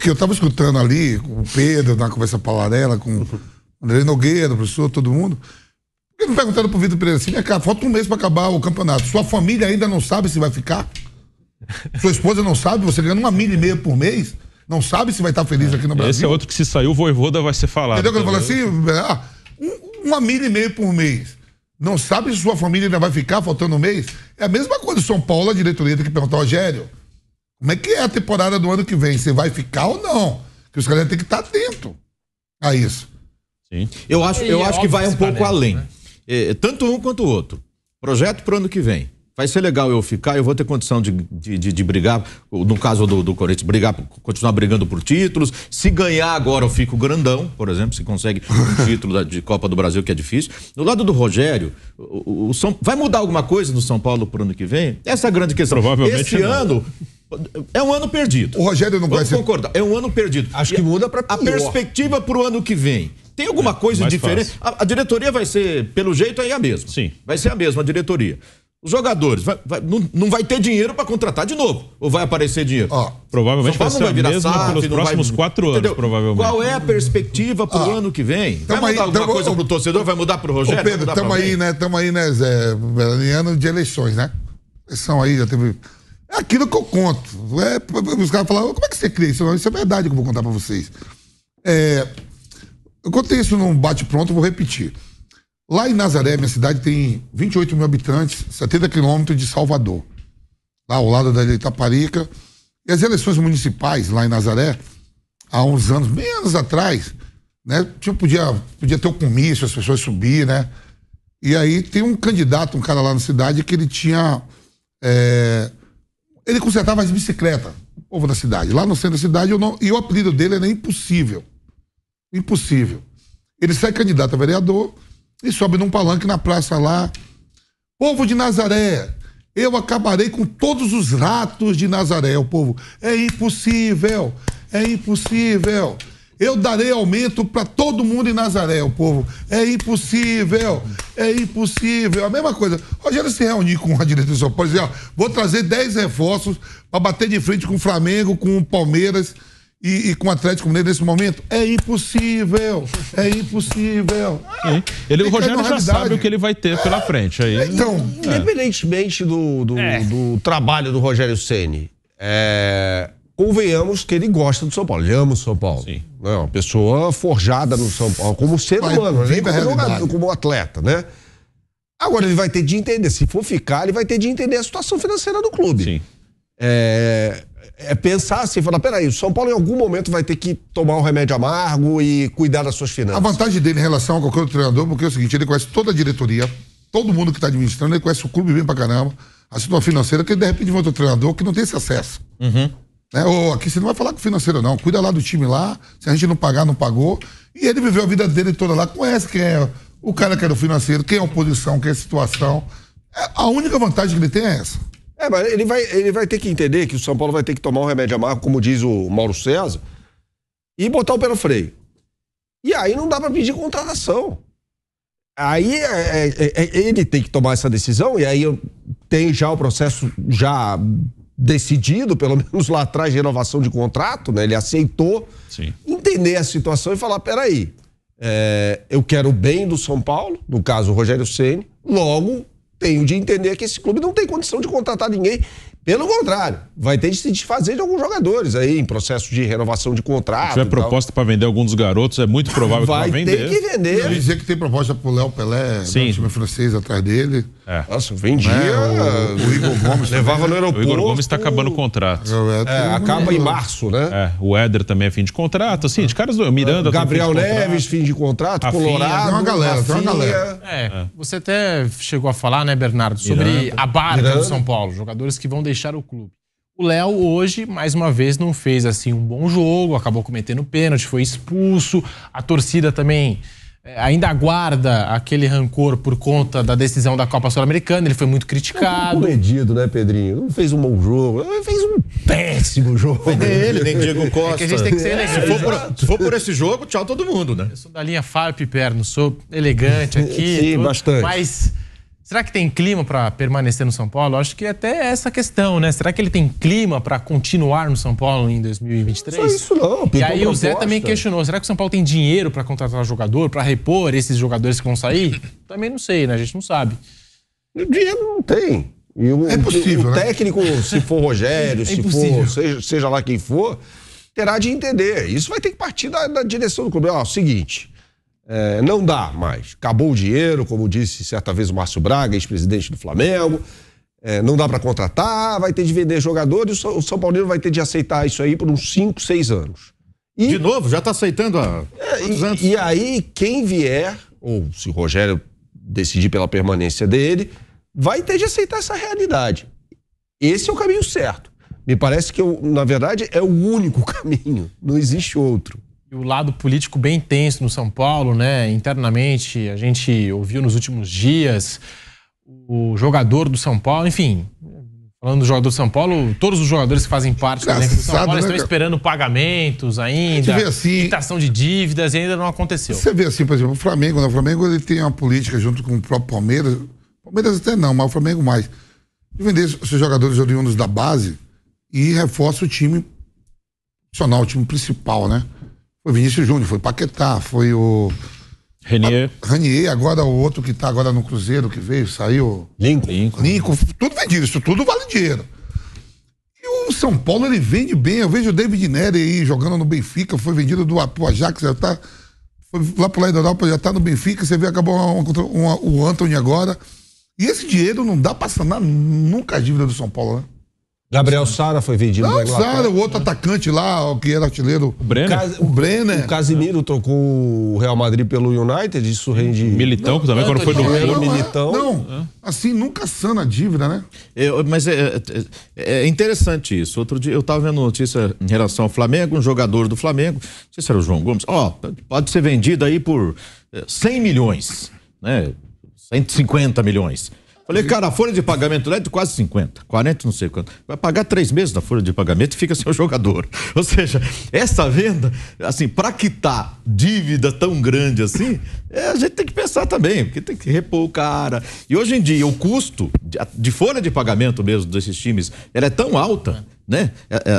Porque eu estava escutando ali com o Pedro, na conversa paralela, com o André Nogueira, o professor, todo mundo. Porque me perguntaram pro Vitor Pereira assim, cara, falta um mês para acabar o campeonato. Sua família ainda não sabe se vai ficar? Sua esposa não sabe? Você ganhando 1,5 milha por mês? Não sabe se vai estar feliz aqui no Brasil? Esse é outro que se sair o Voivoda vai ser falado. Entendeu? Eu falo assim, 1,5 milha por mês. Não sabe se sua família ainda vai ficar faltando um mês? É a mesma coisa. São Paulo, a diretoria tem que perguntar, Rogério, como é que é a temporada do ano que vem? Você vai ficar ou não? Que os caras têm que estar atentos a isso. Sim. Eu acho que vai um pouco além. Né? Tanto um quanto o outro. Projeto pro ano que vem. Vai ser legal eu ficar, eu vou ter condição de brigar, no caso do Corinthians, continuar brigando por títulos. Se ganhar agora eu fico grandão, por exemplo, se consegue um título de Copa do Brasil, que é difícil. Do lado do Rogério, vai mudar alguma coisa no São Paulo pro ano que vem? Essa é a grande questão. Provavelmente esse ano é um ano perdido. O Rogério não vai ser... concordar, é um ano perdido. Acho que muda para pior. A perspectiva pro ano que vem. Tem alguma coisa diferente? A diretoria vai ser, pelo jeito, aí a mesma. Sim. Vai ser a mesma diretoria. Os jogadores, não vai ter dinheiro para contratar de novo. Ou vai aparecer dinheiro? Provavelmente vai ser a mesma pelos próximos 4 anos, entendeu? provavelmente. Qual é a perspectiva pro ano que vem? Vai mudar alguma coisa pro torcedor? Vai mudar pro Rogério? Pedro, estamos aí, né, Zé? Ano de eleições, né? Eleição aí, já teve... É aquilo que eu conto. Os caras falam, como é que você cria isso? Isso é verdade que eu vou contar para vocês. Eu contei isso num bate-pronto, vou repetir. Lá em Nazaré, minha cidade tem 28 mil habitantes, 70 quilômetros de Salvador, lá ao lado da Itaparica. E as eleições municipais lá em Nazaré, há uns anos, bem anos atrás, né, podia ter o comício, as pessoas subir, né? E aí tem um candidato, um cara lá na cidade, que ele tinha... ele consertava as bicicletas, o povo da cidade. Lá no centro da cidade, e o apelido dele era Impossível. Impossível. Ele sai candidato a vereador e sobe num palanque na praça lá. Povo de Nazaré, eu acabarei com todos os ratos de Nazaré. O povo, é impossível, é impossível. Eu darei aumento para todo mundo em Nazaré. O povo, é impossível, é impossível. A mesma coisa. Rogério se reunir com a diretoria de São Paulo e dizer, vou trazer 10 reforços para bater de frente com o Flamengo, com o Palmeiras e com o Atlético Mineiro nesse momento. É impossível, é impossível. O Rogério já sabe o que ele vai ter pela frente. Aí, então, independentemente do trabalho do Rogério Ceni, convenhamos que ele gosta do São Paulo, ele ama o São Paulo. Sim. É uma pessoa forjada no São Paulo, como ser humano, nem como jogador, como atleta, né? Agora ele vai ter de entender, se for ficar, ele vai ter de entender a situação financeira do clube. Sim. Pensar assim, falar, peraí, o São Paulo em algum momento vai ter que tomar um remédio amargo e cuidar das suas finanças. A vantagem dele em relação a qualquer outro treinador, porque é o seguinte, ele conhece toda a diretoria, todo mundo que está administrando, ele conhece o clube bem pra caramba, a situação financeira, que ele de repente vai outro treinador que não tem esse acesso. Aqui você não vai falar com o financeiro não, cuida lá do time lá, se a gente não pagar, não pagou, e ele viveu a vida dele toda lá, conhece quem é o cara que era o financeiro, quem é a oposição, quem é a situação. A única vantagem que ele tem é essa. Mas ele vai ter que entender que o São Paulo vai ter que tomar um remédio amargo, como diz o Mauro César, e botar o pé no freio. E aí não dá para pedir contratação. Aí ele tem que tomar essa decisão, e aí tem já o processo já decidido, pelo menos lá atrás, de renovação de contrato, né? Ele aceitou. Sim. Entender a situação e falar, peraí, eu quero o bem do São Paulo, no caso o Rogério Ceni, logo tenho de entender que esse clube não tem condição de contratar ninguém. Pelo contrário, vai ter de se desfazer de alguns jogadores aí, em processo de renovação de contrato. Se tiver proposta para vender alguns garotos, é muito provável que vai vender. Vai ter que vender. Eu dizer que tem proposta pro Léo Pelé, do time francês atrás dele. Nossa, vendia. O Igor Gomes levava no aeroporto. O Igor Gomes está acabando o contrato. Acaba em março, né? O Éder também é fim de contrato, assim, de caras do Miranda. Gabriel Neves, fim de contrato, Colorado. Tem uma galera. Você até chegou a falar, né, Bernardo, sobre a barca do São Paulo, jogadores que vão deixar o clube. O Léo hoje, mais uma vez, não fez assim um bom jogo, acabou cometendo pênalti, foi expulso. A torcida também ainda aguarda aquele rancor por conta da decisão da Copa Sul-Americana, ele foi muito criticado. Comedido, né, Pedrinho? Não fez um bom jogo, ele fez um péssimo jogo. Nem ele, nem Diego Costa. Que a gente tem que ser elegante. Se for por esse jogo, tchau todo mundo, né? Eu sou da linha Fábio Piperno, sou elegante aqui. Sim, bastante. Mas Será que tem clima para permanecer no São Paulo? Acho que até essa questão, né? Será que ele tem clima para continuar no São Paulo em 2023? Não é isso não. E aí o Zé também questionou, será que o São Paulo tem dinheiro para contratar jogador, para repor esses jogadores que vão sair? Também não sei, né? A gente não sabe. O dinheiro não tem. É possível, o técnico, se for Rogério, se for, seja lá quem for, terá de entender. Isso vai ter que partir da direção do clube. Ó, seguinte, não dá mais. Acabou o dinheiro, como disse certa vez o Márcio Braga, ex-presidente do Flamengo. Não dá para contratar, vai ter de vender jogadores, o São Paulino vai ter de aceitar isso aí por uns 5, 6 anos. De novo, já está aceitando há anos. E aí, quem vier, ou se o Rogério decidir pela permanência dele, vai ter de aceitar essa realidade. Esse é o caminho certo. Me parece que, na verdade, é o único caminho. Não existe outro. E o lado político bem intenso no São Paulo, né? Internamente, a gente ouviu nos últimos dias o jogador do São Paulo, enfim, falando do jogador do São Paulo, todos os jogadores que fazem parte do elenco do São Paulo estão esperando pagamentos ainda, quitação de dívidas, e ainda não aconteceu. Você vê assim, por exemplo, o Flamengo, né? O Flamengo ele tem uma política junto com o próprio Palmeiras, Palmeiras até não, mas o Flamengo mais, de vender esses jogadores oriundos da base e reforça o time profissional, o time principal, né? Foi Vinícius Júnior, foi Paquetá, foi o Ranier, agora o outro que tá agora no Cruzeiro, que veio, saiu. Lincoln, tudo vendido, isso tudo vale dinheiro. E o São Paulo, ele vende bem. Eu vejo o David Nery aí jogando no Benfica, foi vendido pro Ajax, já tá. Foi lá pro lado da Europa, já tá no Benfica. Você vê, acabou o Antony agora. E esse dinheiro não dá pra sanar nunca a dívida do São Paulo, né? Gabriel Sara foi vendido. Não, Sara, o outro atacante lá, que era artilheiro. O Brenner. O Casimiro trocou o Real Madrid pelo United, isso rende... Militão, que também quando foi do Militão. Não, assim, nunca sana a dívida, né? Mas é interessante isso. Outro dia eu estava vendo notícia em relação ao Flamengo, um jogador do Flamengo, não sei se era o João Gomes, pode ser vendido aí por 100 milhões, né? 150 milhões. Falei, cara, a folha de pagamento é de quase 50, 40, não sei quanto. Vai pagar 3 meses da folha de pagamento e fica sem o jogador. Ou seja, essa venda, assim, para quitar dívida tão grande assim, a gente tem que pensar também, porque tem que repor o cara. E hoje em dia, o custo de folha de pagamento mesmo desses times, ela é tão alta, né?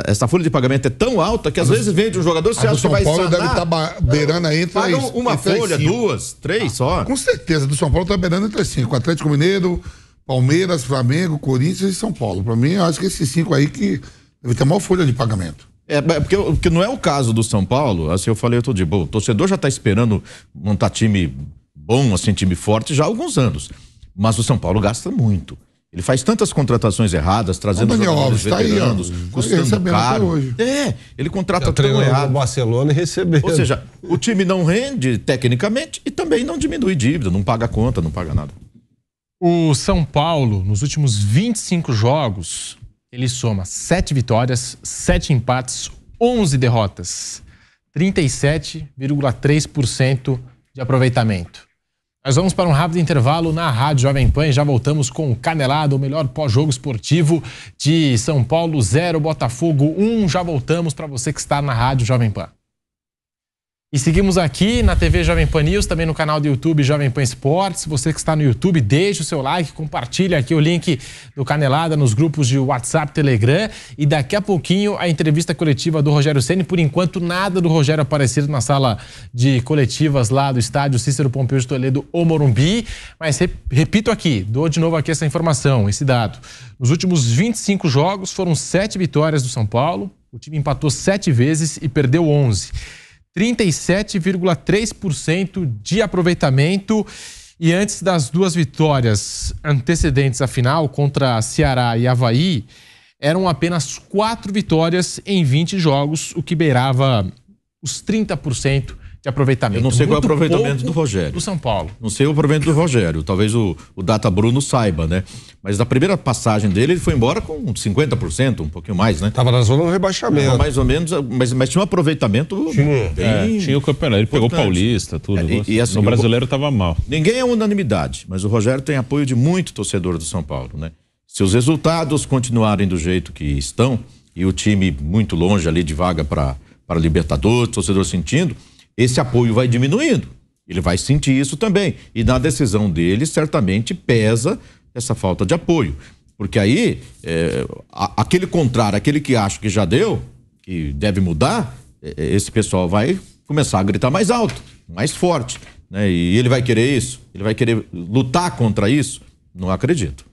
Essa folha de pagamento é tão alta que às vezes vende um jogador, você acha que vai sanar. São Paulo deve estar beirando aí entre uma folha, 2, 3 só. Com certeza, do São Paulo está beirando entre 5. Atlético Mineiro, Palmeiras, Flamengo, Corinthians e São Paulo. Para mim, eu acho que esses 5 aí que deve ter a maior folha de pagamento. Porque não é o caso do São Paulo, assim, eu falei outro dia, o torcedor já está esperando montar time bom, assim, time forte já há alguns anos. Mas o São Paulo gasta muito. Ele faz tantas contratações erradas, trazendo jogadores veteranos, custando caro. Hoje. Ele contrata tão errado. O Barcelona e recebeu. Ou seja, o time não rende tecnicamente e também não diminui dívida, não paga conta, não paga nada. O São Paulo, nos últimos 25 jogos, ele soma 7 vitórias, 7 empates, 11 derrotas. 37,3% de aproveitamento. Nós vamos para um rápido intervalo na Rádio Jovem Pan e já voltamos com o Canelada, o melhor pós-jogo esportivo de São Paulo 0, Botafogo 1. Já voltamos para você que está na Rádio Jovem Pan. E seguimos aqui na TV Jovem Pan News, também no canal do YouTube Jovem Pan Esportes. Você que está no YouTube, deixe o seu like, compartilha aqui o link do Canelada nos grupos de WhatsApp, Telegram. E daqui a pouquinho a entrevista coletiva do Rogério Ceni. Por enquanto, nada do Rogério aparecido na sala de coletivas lá do estádio Cícero Pompeu de Toledo, o Morumbi. Mas repito aqui, dou de novo aqui essa informação, esse dado. Nos últimos 25 jogos foram 7 vitórias do São Paulo. O time empatou 7 vezes e perdeu 11. 37,3% de aproveitamento. E antes das 2 vitórias antecedentes à final contra Ceará e Avaí, eram apenas 4 vitórias em 20 jogos, o que beirava os 30% de aproveitamento. Eu não sei qual é o aproveitamento do Rogério. Do São Paulo. Não sei o aproveitamento do Rogério. Talvez o Data Bruno saiba, né? Mas na primeira passagem dele, ele foi embora com 50%, um pouquinho mais, né? Tava na zona do rebaixamento. Mais ou menos, mas tinha um aproveitamento bem... tinha o campeonato. Ele pegou o Paulista, tudo. E assim, no brasileiro tava mal. Ninguém é unanimidade, mas o Rogério tem apoio de muito torcedor do São Paulo, né? Se os resultados continuarem do jeito que estão, e o time muito longe ali de vaga para Libertadores, torcedor sentindo, esse apoio vai diminuindo. Ele vai sentir isso também. E na decisão dele, certamente, pesa essa falta de apoio. Porque aí, aquele contrário, aquele que acha que já deu, que deve mudar, esse pessoal vai começar a gritar mais alto, mais forte, né? E ele vai querer isso? Ele vai querer lutar contra isso? Não acredito.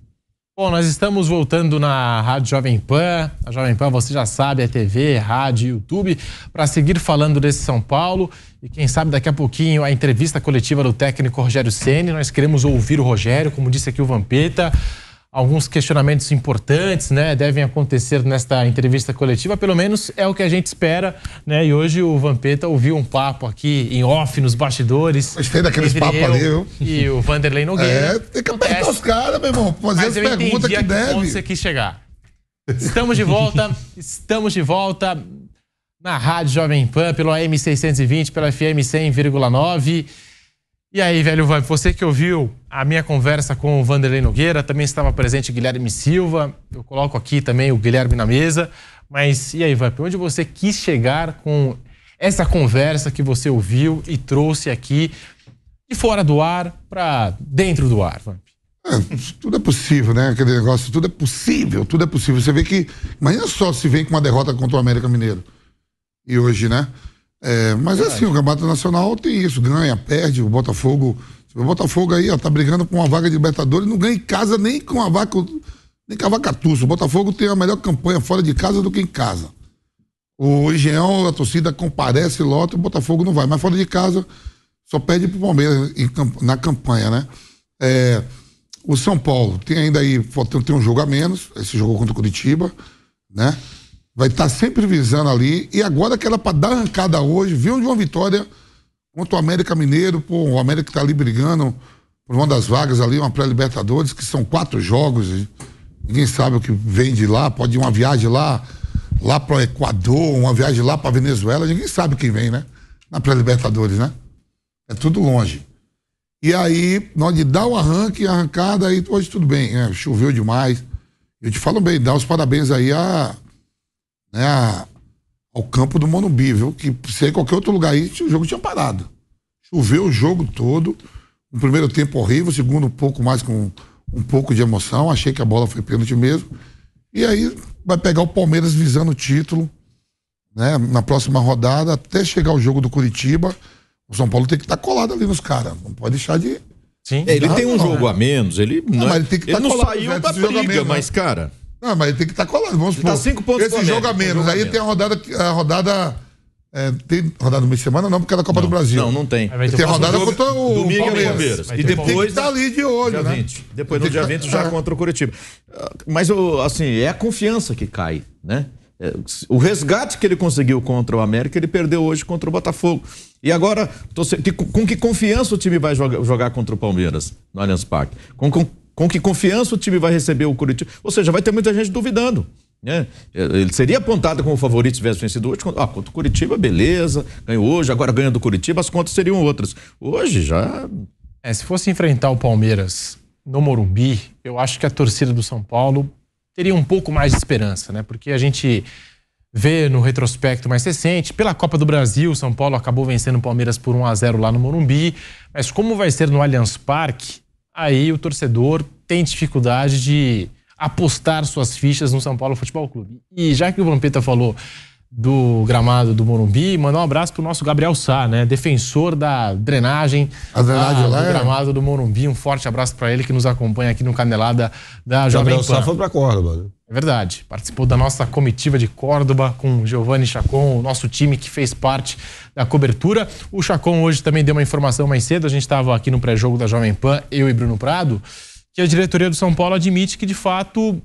Bom, nós estamos voltando na Rádio Jovem Pan. A Jovem Pan, você já sabe, é TV, rádio, YouTube, para seguir falando desse São Paulo. E quem sabe daqui a pouquinho a entrevista coletiva do técnico Rogério Ceni. Nós queremos ouvir o Rogério, como disse aqui o Vampeta. Alguns questionamentos importantes, né, devem acontecer nesta entrevista coletiva, pelo menos é o que a gente espera, né? E hoje o Vampeta ouviu um papo aqui em off, nos bastidores. Gostei daqueles papos ali, viu? E o Vanderlei Nogueira. Tem que apertar os caras, meu irmão, fazer as perguntas que deve. Onde você quis chegar. Estamos de volta na Rádio Jovem Pan, pelo AM 620, pela FM 100,9. E aí, velho Vamp, você que ouviu a minha conversa com o Vanderlei Nogueira, também estava presente o Guilherme Silva, eu coloco aqui também o Guilherme na mesa, mas e aí, Vamp, onde você quis chegar com essa conversa que você ouviu e trouxe aqui de fora do ar para dentro do ar, Vamp? Tudo é possível, né? Aquele negócio, tudo é possível. Você vê que, imagina só se vem com uma derrota contra o América Mineiro. E hoje, né? Mas assim, o Campeonato Nacional tem isso, ganha, perde, o Botafogo aí, ó, tá brigando por uma vaga de Libertadores, não ganha em casa nem com a Vacatuça. O Botafogo tem a melhor campanha fora de casa do que em casa. O Engenhão, a torcida comparece, lota, o Botafogo não vai, mas fora de casa só perde pro Palmeiras na campanha, né? O São Paulo tem ainda aí, tem um jogo a menos, esse jogo contra o Curitiba, né? Vai estar sempre visando ali. E agora que era para dar arrancada hoje, viu de uma vitória contra o América Mineiro, o América que tá ali brigando por uma das vagas ali, uma pré-Libertadores, que são 4 jogos. Ninguém sabe o que vem de lá. Pode ir uma viagem lá para o Equador, uma viagem lá para Venezuela. Ninguém sabe quem vem, né? Na pré-Libertadores, né? É tudo longe. E aí, na hora de dar o arranque, a arrancada, aí hoje tudo bem, né? Choveu demais. Eu te falo bem, dá os parabéns aí ao campo do Morumbi, viu? Que se em qualquer outro lugar aí, o jogo tinha parado. Choveu o jogo todo. O primeiro tempo horrível, o segundo um pouco mais com um pouco de emoção. Achei que a bola foi pênalti mesmo. E aí vai pegar o Palmeiras visando o título, né? Na próxima rodada, até chegar o jogo do Curitiba. O São Paulo tem que estar colado ali nos caras. Não pode deixar de... Sim. Ele tem um jogo a menos, ele não saiu da briga, mas, cara... Não, mas ele tem que estar colado, vamos supor. Tá 5 pontos esse jogo a menos. Aí tem a rodada... tem rodada no meio de semana, não, porque é da Copa do Brasil. Não tem. Tem a rodada contra o domingo Palmeiras. E depois tá ali de olho, dia né? 20. Depois no dia 20 já contra o Curitiba. Mas, assim, é a confiança que cai, né? O resgate que ele conseguiu contra o América, ele perdeu hoje contra o Botafogo. E agora, com que confiança o time vai jogar contra o Palmeiras no Allianz Parque? Com que confiança o time vai receber o Curitiba? Ou seja, vai ter muita gente duvidando, né? Ele seria apontado como favorito se tivesse vencido hoje. Contra o Curitiba, beleza, ganhou hoje, agora ganha do Curitiba, as contas seriam outras. Hoje já... se fosse enfrentar o Palmeiras no Morumbi, eu acho que a torcida do São Paulo teria um pouco mais de esperança, né? Porque a gente vê no retrospecto mais recente, pela Copa do Brasil, o São Paulo acabou vencendo o Palmeiras por 1-0 lá no Morumbi, mas como vai ser no Allianz Parque, aí o torcedor tem dificuldade de apostar suas fichas no São Paulo Futebol Clube. E já que o Vampeta falou do gramado do Morumbi, mandar um abraço pro nosso Gabriel Sá, né? Defensor da drenagem, do gramado do Morumbi. Um forte abraço para ele que nos acompanha aqui no Canelada da Jovem Pan. Gabriel Sá foi pra Córdoba, né? É verdade. Participou da nossa comitiva de Córdoba com o Giovanni Chacon, o nosso time que fez parte da cobertura. O Chacon hoje também deu uma informação mais cedo. A gente estava aqui no pré-jogo da Jovem Pan, eu e Bruno Prado, que a diretoria do São Paulo admite que, de fato,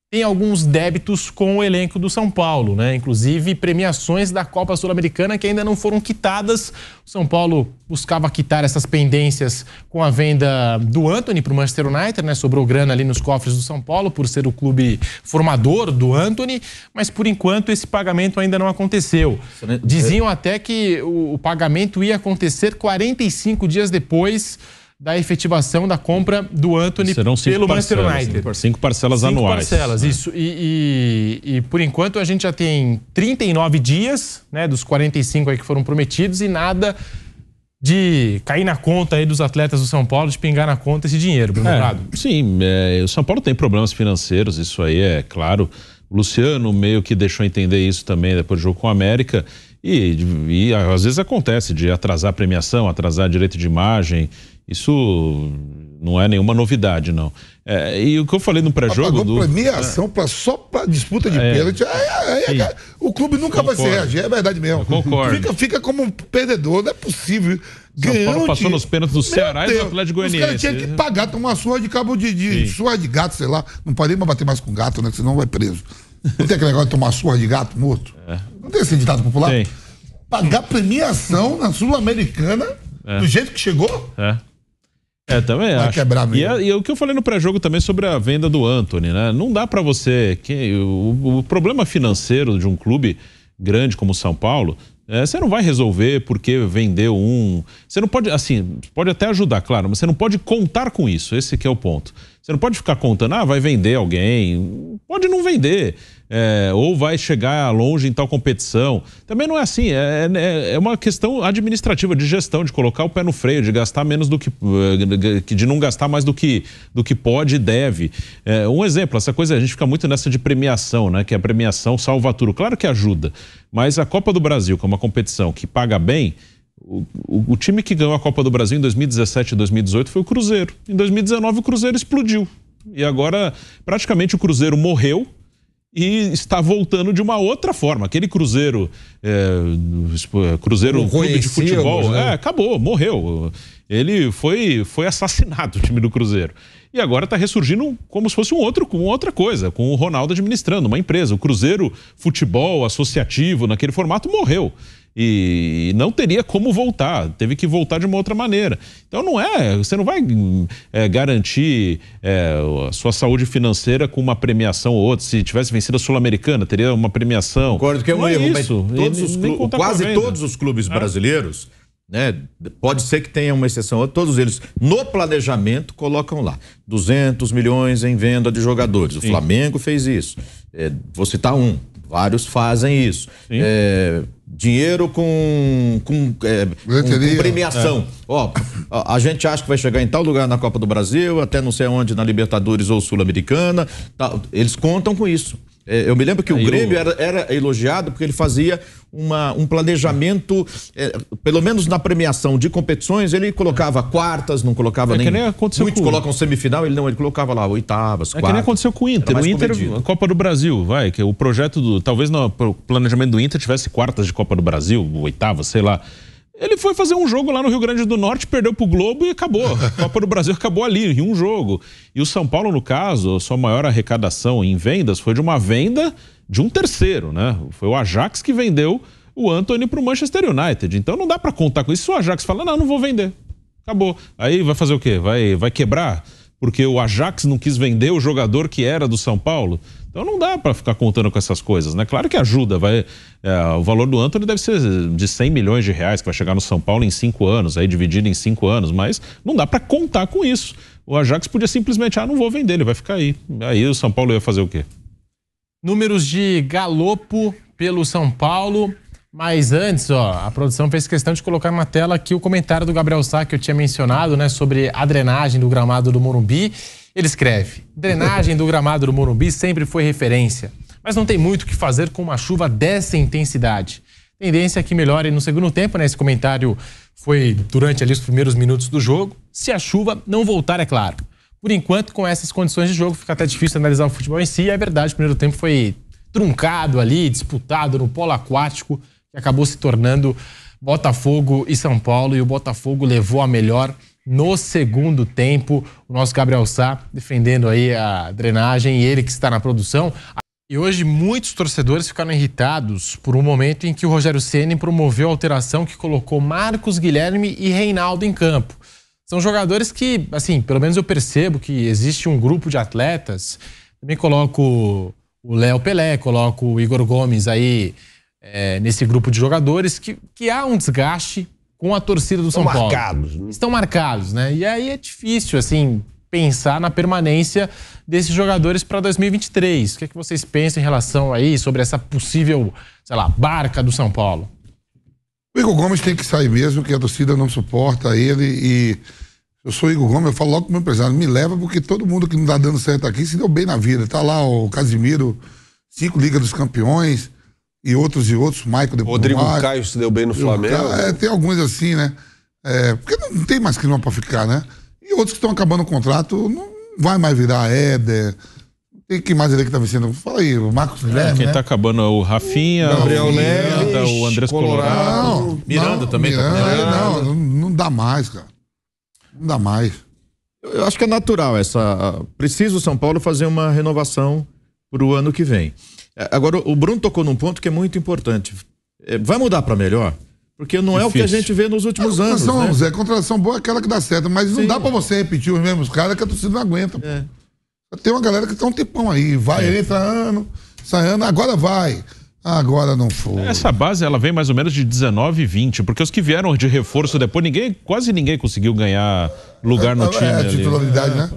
tem alguns débitos com o elenco do São Paulo, né? Inclusive premiações da Copa Sul-Americana que ainda não foram quitadas. O São Paulo buscava quitar essas pendências com a venda do Antony para o Manchester United, né? Sobrou grana ali nos cofres do São Paulo por ser o clube formador do Antony, mas por enquanto esse pagamento ainda não aconteceu. Diziam até que o pagamento ia acontecer 45 dias depois da efetivação da compra do Antony pelo Manchester United. 5 parcelas anuais. 5 parcelas, isso. E por enquanto a gente já tem 39 dias, né, dos 45 aí que foram prometidos e nada de cair na conta aí dos atletas do São Paulo, de pingar na conta esse dinheiro, Bruno Prado? Sim, o São Paulo tem problemas financeiros, isso aí é claro. O Luciano meio que deixou entender isso também depois do jogo com o América. E às vezes acontece de atrasar a premiação, atrasar direito de imagem. Isso não é nenhuma novidade, não. E o que eu falei no pré-jogo... premiação só para disputa de pênalti. O clube nunca vai se reagir, é verdade mesmo. Eu concordo. Fica como um perdedor, não é possível. São Paulo passou nos pênaltis do Ceará e do Atlético Goianiense. Os caras tinham que pagar, tomar uma surra de cabo de surra de gato, sei lá. Não pode mais bater mais com gato, né? Senão vai preso. Não tem aquele negócio de tomar surra de gato morto? Não tem esse ditado popular? Tem. Pagar premiação na Sul-Americana do jeito que chegou? Também vai acho. Quebrar mesmo. E o que eu falei no pré-jogo também sobre a venda do Antony, né? Não dá pra você... O problema financeiro de um clube grande como o São Paulo, você não vai resolver porque vendeu um... Você não pode, assim, pode até ajudar, claro, mas você não pode contar com isso, esse que é o ponto. Você não pode ficar contando, vai vender alguém, pode não vender, ou vai chegar longe em tal competição. Também não é assim, é uma questão administrativa, de gestão, de colocar o pé no freio, de gastar menos do que... de não gastar mais do que pode e deve. Um exemplo, essa coisa, a gente fica muito nessa de premiação, né? Que a premiação salva tudo. Claro que ajuda, mas a Copa do Brasil, que é uma competição que paga bem, o time que ganhou a Copa do Brasil em 2017 e 2018 foi o Cruzeiro. Em 2019 o Cruzeiro explodiu. E agora praticamente o Cruzeiro morreu e está voltando de uma outra forma. Aquele Cruzeiro, Clube de Futebol, acabou, morreu. Ele foi assassinado, o time do Cruzeiro. E agora está ressurgindo como se fosse outra coisa, com o Ronaldo administrando uma empresa. O Cruzeiro Futebol Associativo, naquele formato, morreu. E não teria como voltar, teve que voltar de uma outra maneira. Então você não vai garantir a sua saúde financeira com uma premiação ou outra. Se tivesse vencido a Sul-Americana, teria uma premiação. Concordo que é um erro, mas quase todos todos os clubes brasileiros, né, pode ser que tenha uma exceção, todos eles no planejamento colocam lá 200 milhões em venda de jogadores. O Flamengo fez isso. Vou citar vários fazem isso. Dinheiro com premiação. A gente acha que vai chegar em tal lugar na Copa do Brasil, até não sei onde, na Libertadores ou Sul-Americana. Eles contam com isso. Eu me lembro que o Grêmio era elogiado porque ele fazia um planejamento, pelo menos na premiação de competições, ele colocava quartas, não colocava nem... Muitos colocam semifinal, ele colocava lá oitavas, quartas. Que nem aconteceu com o Inter. O Inter, a Copa do Brasil, que o projeto talvez no planejamento do Inter tivesse quartas de Copa do Brasil, oitavas, sei lá. Ele foi fazer um jogo lá no Rio Grande do Norte, perdeu pro Globo e acabou. A Copa do Brasil acabou ali, em um jogo. E o São Paulo, no caso, a sua maior arrecadação em vendas foi de uma venda de um terceiro, né? Foi o Ajax que vendeu o Antony pro Manchester United. Então não dá pra contar com isso. Se o Ajax fala, não vou vender. Acabou. Aí vai fazer o quê? Vai quebrar? Porque o Ajax não quis vender o jogador que era do São Paulo? Então não dá para ficar contando com essas coisas, né? Claro que ajuda, o valor do Antony deve ser de 100 milhões de reais, que vai chegar no São Paulo em 5 anos, aí dividido em 5 anos, mas não dá para contar com isso. O Ajax podia simplesmente, não vou vender, ele vai ficar aí. Aí o São Paulo ia fazer o quê? Números de galopo pelo São Paulo, mas antes, a produção fez questão de colocar na tela aqui o comentário do Gabriel Sá, que eu tinha mencionado, né, sobre a drenagem do gramado do Morumbi. Ele escreve: drenagem do gramado do Morumbi sempre foi referência, mas não tem muito o que fazer com uma chuva dessa intensidade. Tendência é que melhore no segundo tempo, né? Esse comentário foi durante ali os primeiros minutos do jogo, se a chuva não voltar, é claro. Por enquanto, com essas condições de jogo, fica até difícil analisar o futebol em si. É verdade, o primeiro tempo foi truncado ali, disputado no polo aquático, que acabou se tornando Botafogo e São Paulo, e o Botafogo levou a melhor no segundo tempo. O nosso Gabriel Sá defendendo aí a drenagem, e ele que está na produção. E hoje muitos torcedores ficaram irritados por um momento em que o Rogério Ceni promoveu a alteração que colocou Marcos Guilherme e Reinaldo em campo. São jogadores que, assim, pelo menos eu percebo que existe um grupo de atletas. Também coloco o Léo Pelé, coloco o Igor Gomes aí nesse grupo de jogadores que há um desgaste com a torcida do São Paulo. Estão marcados, né? E aí é difícil, assim, pensar na permanência desses jogadores para 2023. O que é que vocês pensam em relação aí sobre essa possível, sei lá, barca do São Paulo? O Igor Gomes tem que sair mesmo, que a torcida não suporta ele e eu sou o Igor Gomes, eu falo logo pro meu empresário, me leva porque todo mundo que não tá dando certo aqui se deu bem na vida. Tá lá o Casimiro, 5 Liga dos Campeões e outros, Michael depois. Rodrigo Caio se deu bem no Flamengo. Tem alguns assim, né? Porque não tem mais clima pra ficar, né? E outros que estão acabando o contrato, não vai mais virar Éder. Tem que mais ali que tá vencendo? Fala aí, o Marcos Guilherme. Quem né? tá acabando é o Rafinha, Gabriel o Neves, Miranda, o Andrés Colorado. Miranda também tá não dá mais, cara. Não dá mais. Eu acho que é natural precisa o São Paulo fazer uma renovação pro ano que vem. Agora, o Bruno tocou num ponto que é muito importante. Vai mudar para melhor? Porque não é o que a gente vê nos últimos anos, né? Zé, contratação boa é aquela que dá certo, mas não dá pra você repetir os mesmos caras que a torcida não aguenta. Tem uma galera que tá um tempão aí, entra ano, sai ano, agora vai. Agora não foi. Essa base, ela vem mais ou menos de 19 e 20, porque os que vieram de reforço depois, quase ninguém conseguiu ganhar lugar no time ali. Titularidade, né?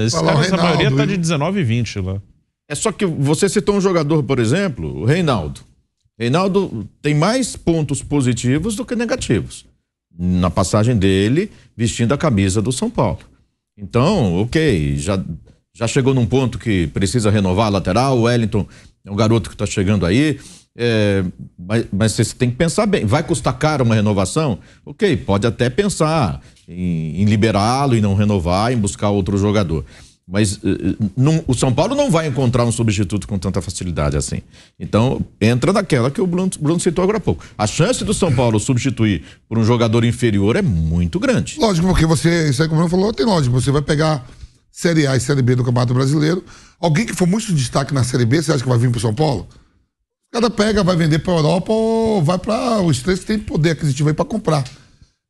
Esses caras, a maioria tá de 19 e 20 lá. É só que você citou um jogador, por exemplo, o Reinaldo. Reinaldo tem mais pontos positivos do que negativos na passagem dele vestindo a camisa do São Paulo. Então, ok, já chegou num ponto que precisa renovar a lateral. O Wellington é um garoto que está chegando aí, mas você tem que pensar bem. Vai custar caro uma renovação? Ok, pode até pensar em liberá-lo e não renovar, em buscar outro jogador. Mas o São Paulo não vai encontrar um substituto com tanta facilidade assim. Então, entra naquela que o Bruno citou agora há pouco. A chance do São Paulo substituir por um jogador inferior é muito grande. Lógico, porque isso aí que o Bruno falou, tem lógico. Você vai pegar Série A e Série B do Campeonato Brasileiro. Alguém que for muito destaque na Série B, você acha que vai vir pro São Paulo? O cara pega, vai vender pra Europa ou vai para os três que tem poder aquisitivo aí pra comprar.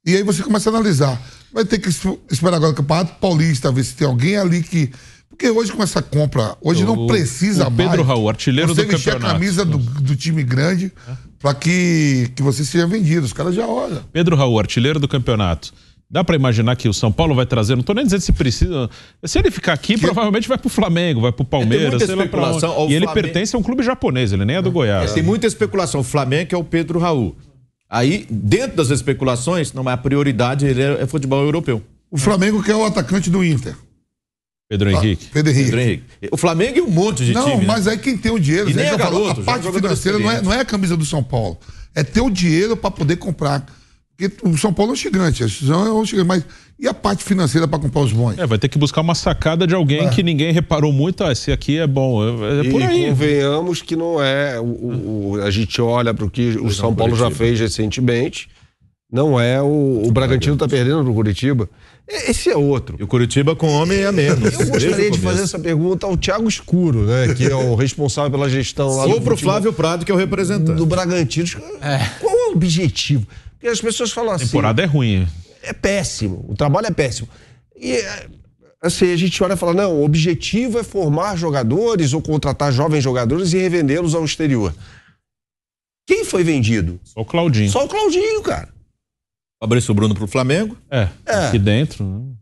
E aí você começa a analisar. Vai ter que esperar agora o Campeonato Paulista, ver se tem alguém ali que... Porque hoje com essa compra, hoje não precisa mais... Pedro Raul, artilheiro do campeonato. Você vestir a camisa do time grande pra que você seja vendido. Os caras já olham. Pedro Raul, artilheiro do campeonato. Dá pra imaginar que o São Paulo vai trazer, não tô nem dizendo se precisa, se ele ficar aqui, provavelmente vai pro Flamengo, vai pro Palmeiras, sei lá pra onde. E ele pertence a um clube japonês, ele nem é do Goiás. Tem muita especulação, o Flamengo é o Pedro Raul. Aí, dentro das especulações, não é a prioridade, ele é futebol europeu. O Flamengo que é o atacante do Inter. Pedro Henrique. Pedro Henrique. O Flamengo e um monte de time. Não, mas aí quem tem o dinheiro... E nem é garoto, a parte financeira não é a camisa do São Paulo. É ter o dinheiro pra poder comprar. Porque o São Paulo é um gigante, mas e a parte financeira para comprar os bons? Vai ter que buscar uma sacada de alguém que ninguém reparou muito. Esse aqui é bom, é por aí. E convenhamos que não é. A gente olha para o que o São Paulo já fez recentemente. Não é o Bragantino está perdendo pro Curitiba. Esse é outro. E o Curitiba com homem é menos. Eu gostaria de fazer essa pergunta ao Thiago Escuro, né? Que é o responsável pela gestão lá do. Ou pro Flávio Prado, que é o representante. Do Bragantino. Qual é o objetivo? Porque as pessoas falam assim... A temporada é ruim. É péssimo. O trabalho é péssimo. E assim, a gente olha e fala, não, o objetivo é formar jogadores ou contratar jovens jogadores e revendê-los ao exterior. Quem foi vendido? Só o Claudinho. Só o Claudinho, cara. Fabrício Bruno pro Flamengo. Aqui dentro.